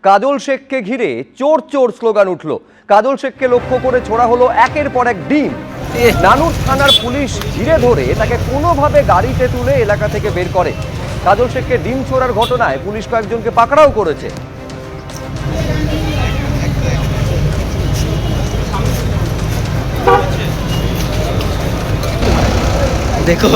কাজল শেখকে ঘিরে চোর চোর স্লোগান উঠল। কাজল শেখকে লক্ষ্য করে ছোড়া হলো একের পর এক ডিম। নানুর থানার পুলিশ ঘিরে ধরে তাকে কোনোভাবে গাড়িতে তুলে এলাকা থেকে বের করে। কাজল শেখকে ডিম ছোড়ার ঘটনায় পুলিশ কয়েকজনকে পাকড়াও করেছে। দেখো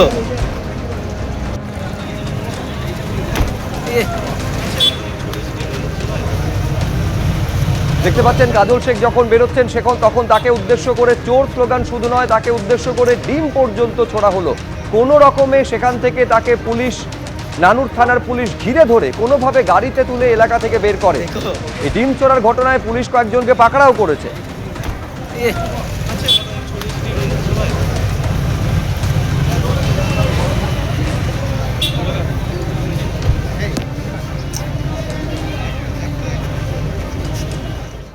দেখতে পাচ্ছেন কাজল শেখ যখন বেরোচ্ছেন তখন তাকে উদ্দেশ্য করে চোর স্লোগান শুধু নয়, তাকে উদ্দেশ্য করে ডিম পর্যন্ত ছোড়া হলো। কোনো রকমে সেখান থেকে তাকে পুলিশ, নানুর থানার পুলিশ ঘিরে ধরে কোনোভাবে গাড়িতে তুলে এলাকা থেকে বের করে। এই ডিম ছোড়ার ঘটনায় পুলিশ কয়েকজনকে পাকড়াও করেছে।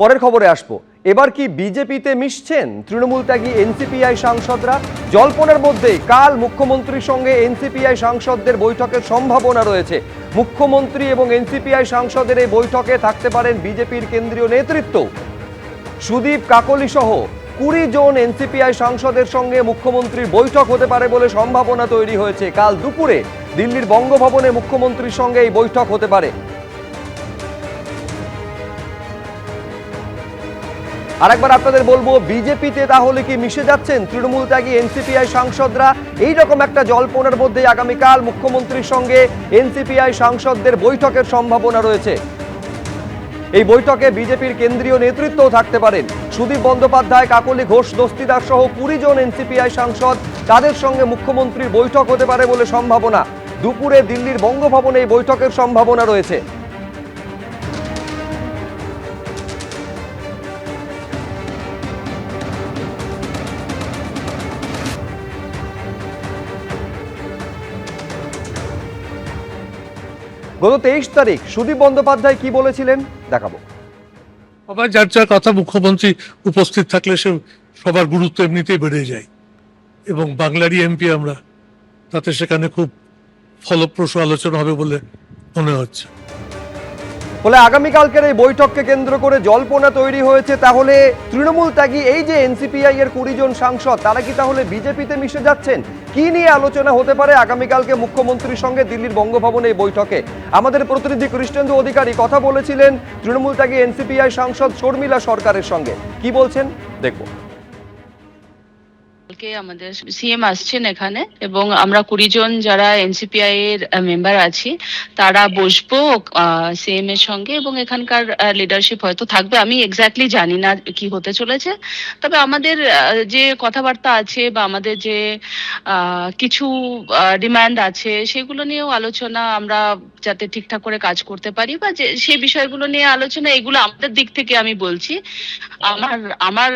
পরের খবরে আসবো। এবার কি বিজেপিতে মিশছেন তৃণমূল ত্যাগী এনসিপিআই সাংসদরা? জল্পনার মধ্যে কাল মুখ্যমন্ত্রীর সঙ্গে এনসিপিআই সাংসদদের বৈঠকের সম্ভাবনা রয়েছে। মুখ্যমন্ত্রী এবং এনসিপিআই সাংসদের এই বৈঠকে থাকতে পারেন বিজেপির কেন্দ্রীয় নেতৃত্ব। সুদীপ কাকলি সহ 20 জন এনসিপিআই সাংসদের সঙ্গে মুখ্যমন্ত্রীর বৈঠক হতে পারে বলে সম্ভাবনা তৈরি হয়েছে। কাল দুপুরে দিল্লির বঙ্গভবনে মুখ্যমন্ত্রীর সঙ্গে এই বৈঠক হতে পারে। আরেকবার আপনাদের বলবো, বিজেপিতে তাহলে কি মিশে যাচ্ছেন তৃণমূল ত্যাগী এনসিপিআই সাংসদরা? এইরকম একটা জল্পনার মধ্যে আগামীকাল মুখ্যমন্ত্রীর সঙ্গে এনসিপিআই সাংসদদের বৈঠকের সম্ভাবনা রয়েছে। এই বৈঠকে বিজেপির কেন্দ্রীয় নেতৃত্বও থাকতে পারেন। সুদীপ বন্দ্যোপাধ্যায়, কাকলি ঘোষ দস্তিদার সহ 20 জন এনসিপিআই সাংসদ, তাদের সঙ্গে মুখ্যমন্ত্রীর বৈঠক হতে পারে বলে সম্ভাবনা। দুপুরে দিল্লির বঙ্গভবনে এই বৈঠকের সম্ভাবনা রয়েছে। গত 23 তারিখ সুদীপ বন্দ্যোপাধ্যায় কি বলেছিলেন দেখাবো। আবার যার যার কথা মুখ্যমন্ত্রী উপস্থিত থাকলে সে সবার গুরুত্ব এমনিতেই বেড়ে যায়, এবং বাংলারই এমপি আমরা, তাতে সেখানে খুব ফলপ্রসূ আলোচনা হবে বলে মনে হচ্ছে। ফলে আগামীকালকের এই বৈঠককে কেন্দ্র করে জল্পনা তৈরি হয়েছে। তাহলে তৃণমূল ত্যাগী এই যে এনসিপিআই এর 20 জন সাংসদ, তারা কি তাহলে বিজেপিতে মিশে যাচ্ছেন? কি নিয়ে আলোচনা হতে পারে আগামীকালকে মুখ্যমন্ত্রীর সঙ্গে দিল্লির বঙ্গভবনে এই বৈঠকে? আমাদের প্রতিনিধি কৃষ্ণেন্দু অধিকারী কথা বলেছিলেন তৃণমূল ত্যাগী এনসিপিআই সাংসদ শর্মিলা সরকারের সঙ্গে। কি বলছেন দেখবো। আমাদের সিএম আসছেন এখানে, এবং আমরা 20 জন যারা এনসিপিআই এর মেম্বার আছি তারা বসবো সিএম এর সঙ্গে, এবং এখানকার লিডারশিপ হয়তো থাকবে। আমি এক্স্যাক্টলি জানি না কি হতে চলেছে, তবে আমাদের যে কথাবার্তা আছে বা আমাদের যে কিছু ডিমান্ড আছে সেগুলো নিয়েও আলোচনা, আমরা যাতে ঠিকঠাক করে কাজ করতে পারি বা যে সেই বিষয়গুলো নিয়ে আলোচনা, এগুলো আমাদের দিক থেকে আমি বলছি, আমার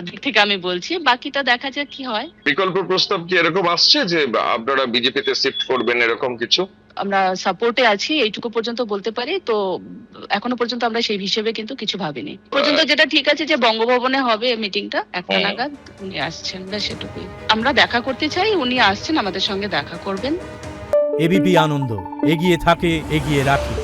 দিক থেকে আমি বলছি। বাকিটা দেখা যাক কি হয়। বিকল্প প্রস্তাব কি এরকম আসছে যে আপনারা বিজেপিতে শিফট করবেন, এরকম কিছু? আমরা সাপোর্টে আছি এইটুকু পর্যন্ত বলতে পারি। তো এখনো পর্যন্ত আমরা সেই হিসেবে কিন্তু কিছু ভাবিনি পর্যন্ত। যেটা ঠিক আছে যে বঙ্গভবনে হবে মিটিংটা 1টা নাগাদ, উনি আসছেন, ব্যাস সেটুকুই। আমরা দেখা করতে চাই, উনি আসছেন, আমাদের সঙ্গে দেখা করবেন। এবিপি আনন্দ, এগিয়ে থাকে, এগিয়ে রাখে।